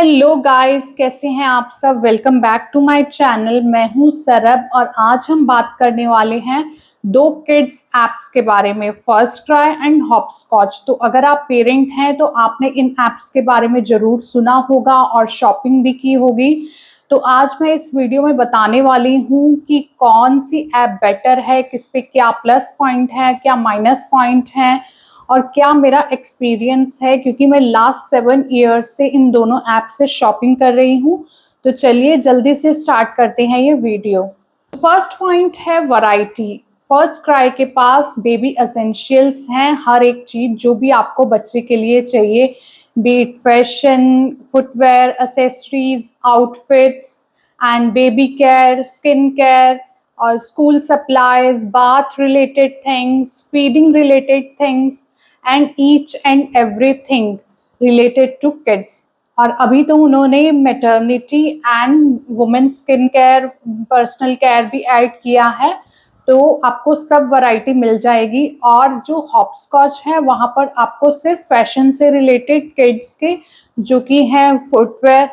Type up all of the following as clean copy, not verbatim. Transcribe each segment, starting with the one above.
Hello guys, कैसे हैं आप सब। Welcome back to my channel. मैं हूं सरब और आज हम बात करने वाले हैं दो किड्स एप्स के बारे में, फर्स्ट क्राई एंड हॉपस्कॉच। तो अगर आप पेरेंट हैं तो आपने इन एप्स के बारे में ज़रूर सुना होगा और शॉपिंग भी की होगी। तो आज मैं इस वीडियो में बताने वाली हूं कि कौन सी ऐप बेटर है, किस पे क्या प्लस पॉइंट है, क्या माइनस पॉइंट है और क्या मेरा एक्सपीरियंस है, क्योंकि मैं लास्ट 7 ईयर्स से इन दोनों ऐप से शॉपिंग कर रही हूँ। तो चलिए जल्दी से स्टार्ट करते हैं ये वीडियो। फर्स्ट पॉइंट है वैरायटी। फर्स्ट क्राई के पास बेबी एसेंशियल्स हैं, हर एक चीज़ जो भी आपको बच्चे के लिए चाहिए, be it fashion, footwear, accessories, outfits and baby care, skin care और school supplies, bath related things, feeding related things and each and everything related to kids. और अभी तो उन्होंने maternity and women skin care, personal care भी add किया है, तो आपको सब वैरायटी मिल जाएगी। और जो हॉपस्कॉच है वहाँ पर आपको सिर्फ फैशन से रिलेटेड किड्स के जो कि हैं फुटवेयर,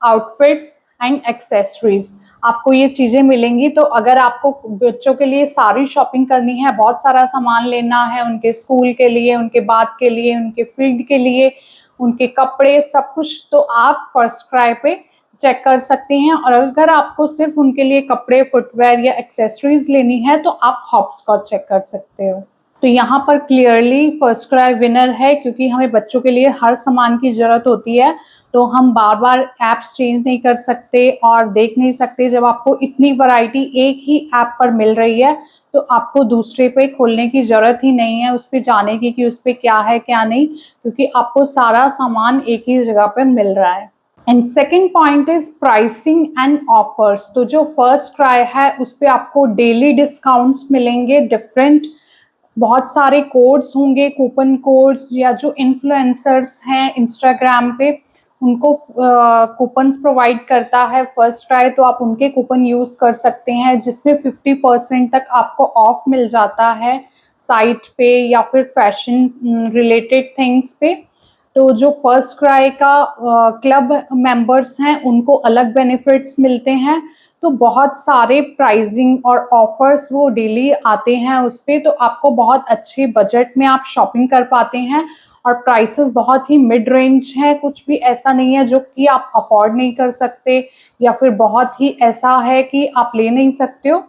आउटफिट्स एंड एक्सेसरीज, आपको ये चीज़ें मिलेंगी। तो अगर आपको बच्चों के लिए सारी शॉपिंग करनी है, बहुत सारा सामान लेना है उनके स्कूल के लिए, उनके बाग के लिए, उनके फील्ड के लिए, उनके कपड़े, सब कुछ, तो आप फर्स्ट क्राई पे चेक कर सकते हैं। और अगर आपको सिर्फ उनके लिए कपड़े, फुटवेयर या एक्सेसरीज लेनी है तो आप हॉपस्कॉच चेक कर सकते हो। तो यहाँ पर क्लियरली फर्स्ट क्राई विनर है, क्योंकि हमें बच्चों के लिए हर सामान की ज़रूरत होती है, तो हम बार बार ऐप्स चेंज नहीं कर सकते और देख नहीं सकते। जब आपको इतनी वैरायटी एक ही ऐप पर मिल रही है तो आपको दूसरे पे खोलने की ज़रूरत ही नहीं है, उस पर जाने की कि उस पर क्या है क्या नहीं, क्योंकि आपको सारा सामान एक ही जगह पर मिल रहा है। And second point is pricing and offers. तो जो फर्स्ट क्राई है उस पर आपको डेली डिस्काउंट्स मिलेंगे, डिफरेंट बहुत सारे कोड्स होंगे, कूपन कोड्स, या जो इन्फ्लुएंसर्स हैं इंस्टाग्राम पे उनको कूपन्स प्रोवाइड करता है फर्स्ट क्राई, तो आप उनके कूपन यूज़ कर सकते हैं जिसमें 50% तक आपको ऑफ मिल जाता है साइट पे या फिर फैशन रिलेटेड थिंग्स पे। तो जो फर्स्ट क्राई का क्लब मेंबर्स हैं उनको अलग बेनिफिट्स मिलते हैं। तो बहुत सारे प्राइजिंग और ऑफर्स वो डेली आते हैं उस पर, तो आपको बहुत अच्छे बजट में आप शॉपिंग कर पाते हैं। और प्राइसेस बहुत ही मिड रेंज है, कुछ भी ऐसा नहीं है जो कि आप अफोर्ड नहीं कर सकते या फिर बहुत ही ऐसा है कि आप ले नहीं सकते हो।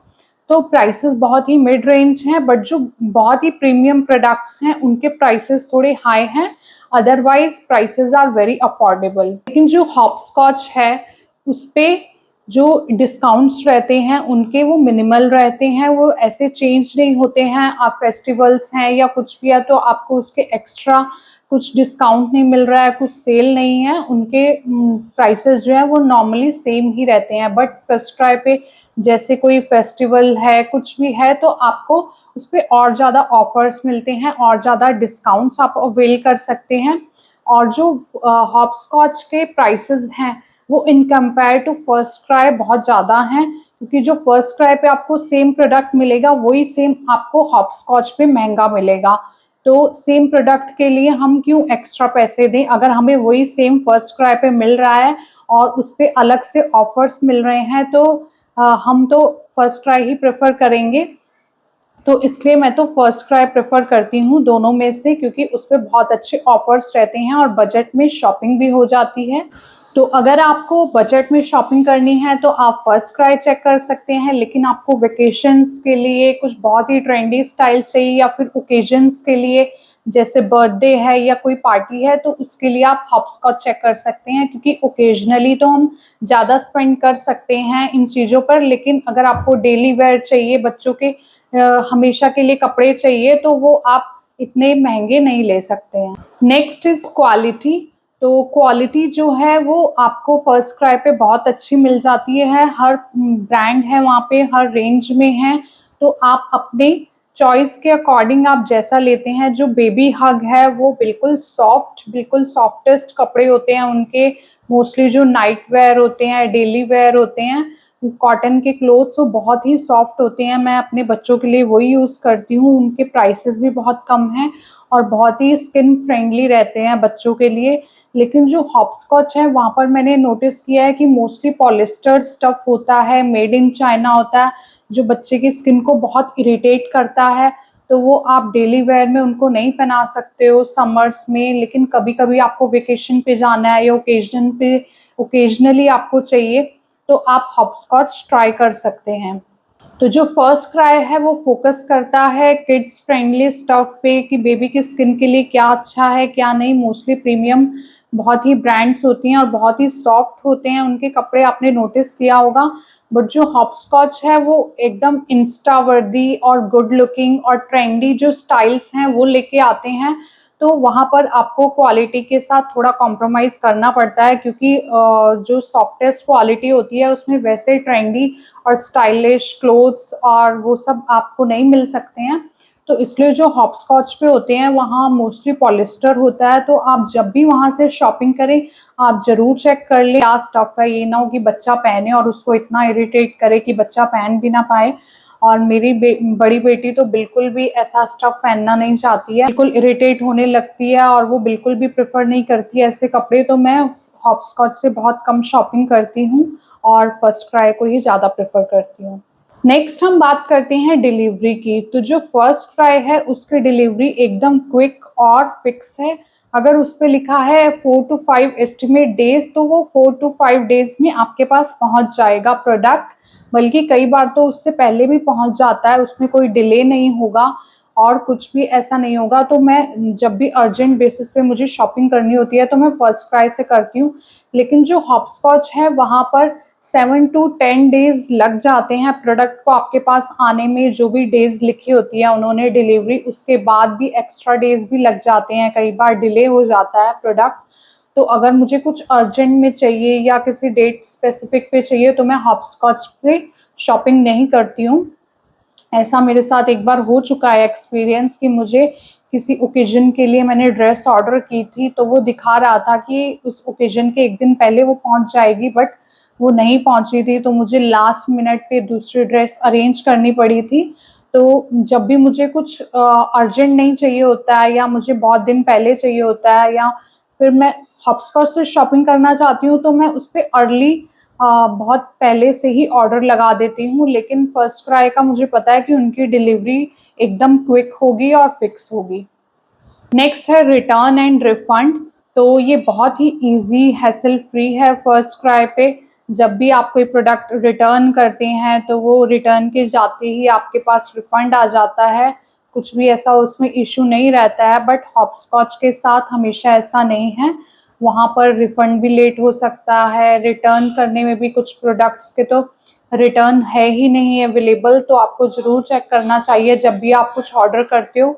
तो प्राइसेस बहुत ही मिड रेंज हैं, बट जो बहुत ही प्रीमियम प्रोडक्ट्स हैं उनके प्राइसेस थोड़े हाई हैं, otherwise prices are very affordable. लेकिन जो हॉपस्कॉच है उस पर जो डिस्काउंट्स रहते हैं उनके वो मिनिमल रहते हैं, वो ऐसे चेंज नहीं होते हैं। आप फेस्टिवल्स हैं या कुछ भी है तो आपको उसके एक्स्ट्रा कुछ डिस्काउंट नहीं मिल रहा है, कुछ सेल नहीं है, उनके प्राइसेस जो है वो नॉर्मली सेम ही रहते हैं। बट फर्स्ट क्राई पे जैसे कोई फेस्टिवल है, कुछ भी है, तो आपको उस पर और ज़्यादा ऑफर्स मिलते हैं और ज़्यादा डिस्काउंट्स आप अवेल कर सकते हैं। और जो हॉपस्कॉच के प्राइसेस हैं वो in compare to FirstCry बहुत ज़्यादा हैं, क्योंकि जो फर्स्ट क्राई पे आपको सेम प्रोडक्ट मिलेगा वही सेम आपको हॉपस्कॉच पे महंगा मिलेगा। तो सेम प्रोडक्ट के लिए हम क्यों एक्स्ट्रा पैसे दें, अगर हमें वही सेम फर्स्ट क्राई पे मिल रहा है और उस पर अलग से ऑफर्स मिल रहे हैं, तो हम तो फर्स्ट क्राई ही प्रेफर करेंगे। तो इसलिए मैं तो फर्स्ट क्राई प्रेफर करती हूँ दोनों में से, क्योंकि उस पर बहुत अच्छे ऑफर्स रहते हैं और बजट में शॉपिंग भी हो जाती है। तो अगर आपको बजट में शॉपिंग करनी है तो आप फर्स्ट क्राई चेक कर सकते हैं, लेकिन आपको वेकेशंस के लिए कुछ बहुत ही ट्रेंडी स्टाइल चाहिए या फिर ओकेजन्स के लिए, जैसे बर्थडे है या कोई पार्टी है, तो उसके लिए आप हॉपस्कॉच चेक कर सकते हैं, क्योंकि ओकेजनली तो हम ज़्यादा स्पेंड कर सकते हैं इन चीज़ों पर। लेकिन अगर आपको डेली वेयर चाहिए, बच्चों के हमेशा के लिए कपड़े चाहिए, तो वो आप इतने महंगे नहीं ले सकते हैं। Next is quality. तो क्वालिटी जो है वो आपको फर्स्ट क्राई पे बहुत अच्छी मिल जाती है, हर ब्रांड है वहाँ पे, हर रेंज में है। तो आप अपने चॉइस के अकॉर्डिंग आप जैसा लेते हैं। जो बेबी हग है वो बिल्कुल सॉफ्ट, बिल्कुल सॉफ्टेस्ट कपड़े होते हैं उनके, मोस्टली जो नाइट वेयर होते हैं, डेली वेयर होते हैं, कॉटन के क्लोथ्स वो बहुत ही सॉफ्ट होते हैं। मैं अपने बच्चों के लिए वही यूज़ करती हूँ। उनके प्राइसेस भी बहुत कम हैं और बहुत ही स्किन फ्रेंडली रहते हैं बच्चों के लिए। लेकिन जो हॉपस्कॉच है वहाँ पर मैंने नोटिस किया है कि मोस्टली पॉलिस्टर स्टफ होता है, मेड इन चाइना होता है, जो बच्चे की स्किन को बहुत इरिटेट करता है। तो वो आप डेली वेयर में उनको नहीं पहना सकते हो समर्स में, लेकिन कभी-कभी आपको वेकेशन पे जाना है या ओकेजनली आपको चाहिए, तो आप हॉपस्कॉच ट्राई कर सकते हैं। तो जो फर्स्ट क्राई है वो फोकस करता है किड्स फ्रेंडली स्टफ पे कि बेबी की स्किन के लिए क्या अच्छा है क्या नहीं। मोस्टली प्रीमियम बहुत ही ब्रांड्स होती हैं और बहुत ही सॉफ्ट होते हैं उनके कपड़े, आपने नोटिस किया होगा। बट जो हॉपस्कॉच है वो एकदम इंस्टा वर्दी और गुड लुकिंग और ट्रेंडी जो स्टाइल्स हैं वो लेके आते हैं। तो वहाँ पर आपको क्वालिटी के साथ थोड़ा कॉम्प्रोमाइज़ करना पड़ता है, क्योंकि जो सॉफ्टेस्ट क्वालिटी होती है उसमें वैसे ट्रेंडी और स्टाइलिश क्लोथ्स और वो सब आपको नहीं मिल सकते हैं। तो इसलिए जो हॉपस्कॉच पे होते हैं वहाँ मोस्टली पॉलिस्टर होता है। तो आप जब भी वहाँ से शॉपिंग करें, आप ज़रूर चेक कर लें क्या स्टफ़ है। ये ना हो कि बच्चा पहने और उसको इतना इरिटेट करे कि बच्चा पहन भी ना पाए। और मेरी बड़ी बेटी तो बिल्कुल भी ऐसा स्टफ़ पहनना नहीं चाहती है, बिल्कुल इरिटेट होने लगती है और वो बिल्कुल भी प्रेफ़र नहीं करती है ऐसे कपड़े। तो मैं हॉपस्कॉच से बहुत कम शॉपिंग करती हूँ और फर्स्ट क्राई को ही ज़्यादा प्रेफ़र करती हूँ। नेक्स्ट हम बात करते हैं डिलीवरी की। तो जो फर्स्ट क्राई है उसकी डिलीवरी एकदम क्विक और फिक्स है। अगर उस पे लिखा है 4 टू 5 एस्टिमेट डेज़, तो वो 4 टू 5 डेज़ में आपके पास पहुंच जाएगा प्रोडक्ट। बल्कि कई बार तो उससे पहले भी पहुंच जाता है, उसमें कोई डिले नहीं होगा और कुछ भी ऐसा नहीं होगा। तो मैं जब भी अर्जेंट बेसिस पे मुझे शॉपिंग करनी होती है तो मैं फर्स्ट क्राई से करती हूँ। लेकिन जो हॉपस्कॉच है वहाँ पर 7 टू 10 डेज़ लग जाते हैं प्रोडक्ट को आपके पास आने में। जो भी डेज़ लिखी होती है उन्होंने डिलीवरी, उसके बाद भी एक्स्ट्रा डेज़ भी लग जाते हैं, कई बार डिले हो जाता है प्रोडक्ट। तो अगर मुझे कुछ अर्जेंट में चाहिए या किसी डेट स्पेसिफिक पे चाहिए तो मैं हॉपस्कॉच पे शॉपिंग नहीं करती हूँ। ऐसा मेरे साथ एक बार हो चुका है एक्सपीरियंस कि मुझे किसी ओकेजन के लिए मैंने ड्रेस ऑर्डर की थी, तो वो दिखा रहा था कि उस ओकेजन के 1 दिन पहले वो पहुंच जाएगी, बट वो नहीं पहुंची थी। तो मुझे लास्ट मिनट पे दूसरी ड्रेस अरेंज करनी पड़ी थी। तो जब भी मुझे कुछ अर्जेंट नहीं चाहिए होता है या मुझे बहुत दिन पहले चाहिए होता है या फिर मैं हॉपस्कॉच से शॉपिंग करना चाहती हूँ, तो मैं उस पे अर्ली बहुत पहले से ही ऑर्डर लगा देती हूँ। लेकिन फर्स्ट क्राई का मुझे पता है कि उनकी डिलीवरी एकदम क्विक होगी और फिक्स होगी। नेक्स्ट है रिटर्न एंड रिफंड। तो ये बहुत ही ईजी हैसल फ्री है फर्स्ट क्राई पे। जब भी आप कोई प्रोडक्ट रिटर्न करते हैं तो वो रिटर्न के जाते ही आपके पास रिफंड आ जाता है, कुछ भी ऐसा उसमें इशू नहीं रहता है। बट हॉपस्कॉच के साथ हमेशा ऐसा नहीं है, वहाँ पर रिफंड भी लेट हो सकता है। रिटर्न करने में भी कुछ प्रोडक्ट्स के तो रिटर्न है ही नहीं अवेलेबल। तो आपको ज़रूर चेक करना चाहिए जब भी आप कुछ ऑर्डर करते हो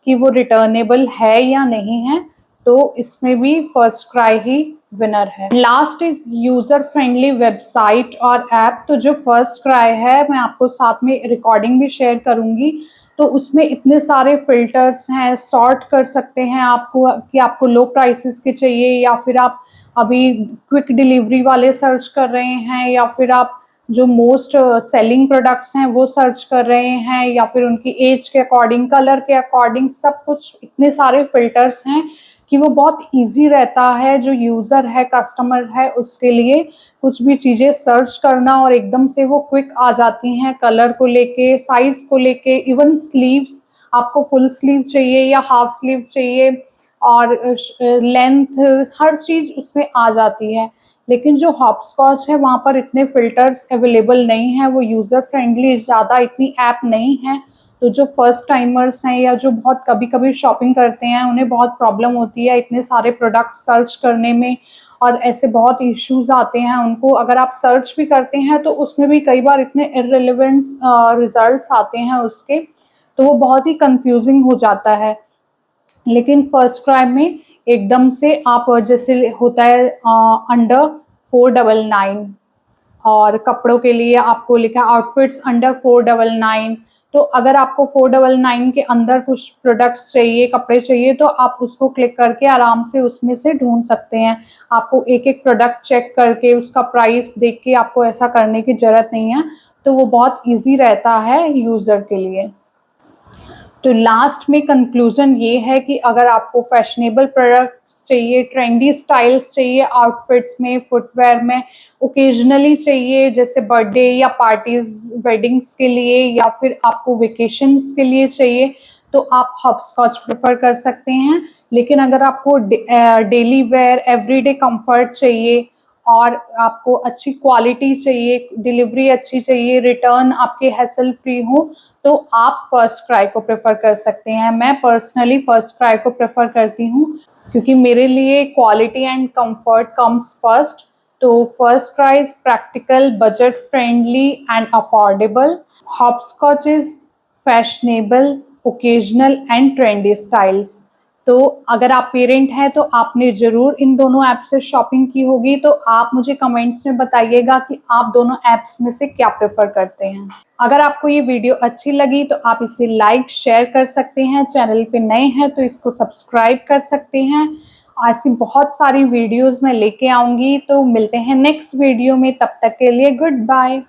कि वो रिटर्नेबल है या नहीं है। तो इसमें भी फर्स्ट क्राई ही विनर है। Last is user friendly website और ऐप। तो जो फर्स्ट क्राई है, मैं आपको साथ में रिकॉर्डिंग भी शेयर करूँगी। तो उसमें इतने सारे फ़िल्टर्स हैं, सॉर्ट कर सकते हैं आपको कि आपको लो प्राइसेस के चाहिए या फिर आप अभी क्विक डिलीवरी वाले सर्च कर रहे हैं या फिर आप जो मोस्ट सेलिंग प्रोडक्ट्स हैं वो सर्च कर रहे हैं या फिर उनकी एज के अकॉर्डिंग, कलर के अकॉर्डिंग, सब कुछ इतने सारे फ़िल्टर्स हैं कि वो बहुत ईज़ी रहता है जो यूज़र है, कस्टमर है, उसके लिए कुछ भी चीज़ें सर्च करना और एकदम से वो क्विक आ जाती हैं। कलर को लेके, साइज़ को लेके, इवन स्लीव्स, आपको फुल स्लीव चाहिए या हाफ स्लीव चाहिए और लेंथ, हर चीज़ उसमें आ जाती है। लेकिन जो हॉपस्कॉच है वहाँ पर इतने फ़िल्टर्स अवेलेबल नहीं हैं, वो यूज़र फ्रेंडली ज़्यादा इतनी ऐप नहीं है। तो जो फर्स्ट टाइमर्स हैं या जो बहुत कभी-कभी शॉपिंग करते हैं, उन्हें बहुत प्रॉब्लम होती है इतने सारे प्रोडक्ट सर्च करने में और ऐसे बहुत इश्यूज़ आते हैं उनको। अगर आप सर्च भी करते हैं तो उसमें भी कई बार इतने इर्रेलेवेंट रिज़ल्ट्स आते हैं उसके, तो वो बहुत ही कन्फ्यूज़िंग हो जाता है। लेकिन फर्स्ट क्राई में एकदम से आप जैसे होता है अंडर 499 और कपड़ों के लिए आपको लिखा आउटफिट्स अंडर 499। तो अगर आपको 499 के अंदर कुछ प्रोडक्ट्स चाहिए, कपड़े चाहिए, तो आप उसको क्लिक करके आराम से उसमें से ढूंढ सकते हैं। आपको एक एक प्रोडक्ट चेक करके उसका प्राइस देख के आपको ऐसा करने की ज़रूरत नहीं है, तो वो बहुत ईजी रहता है यूज़र के लिए। तो लास्ट में कंक्लूजन ये है कि अगर आपको फैशनेबल प्रोडक्ट्स चाहिए, ट्रेंडी स्टाइल्स चाहिए आउटफिट्स में, फुटवेयर में, ओकेजनली चाहिए जैसे बर्थडे या पार्टीज, वेडिंग्स के लिए, या फिर आपको वेकेशंस के लिए चाहिए, तो आप हॉपस्कॉच प्रेफर कर सकते हैं। लेकिन अगर आपको डेली वेयर, एवरीडे कंफर्ट चाहिए और आपको अच्छी क्वालिटी चाहिए, डिलीवरी अच्छी चाहिए, रिटर्न आपके हैसल फ्री हो, तो आप फर्स्ट क्राई को प्रेफर कर सकते हैं। मैं पर्सनली फर्स्ट क्राई को प्रेफर करती हूँ क्योंकि मेरे लिए quality and comfort comes first. तो FirstCry is practical, budget friendly and affordable. Hopscotch is fashionable, occasional and trendy styles. तो अगर आप पेरेंट हैं तो आपने ज़रूर इन दोनों ऐप से शॉपिंग की होगी, तो आप मुझे कमेंट्स में बताइएगा कि आप दोनों ऐप्स में से क्या प्रेफर करते हैं। अगर आपको ये वीडियो अच्छी लगी तो आप इसे लाइक शेयर कर सकते हैं, चैनल पे नए हैं तो इसको सब्सक्राइब कर सकते हैं। ऐसी बहुत सारी वीडियोस मैं लेके आऊँगी, तो मिलते हैं नेक्स्ट वीडियो में, तब तक के लिए गुड बाय।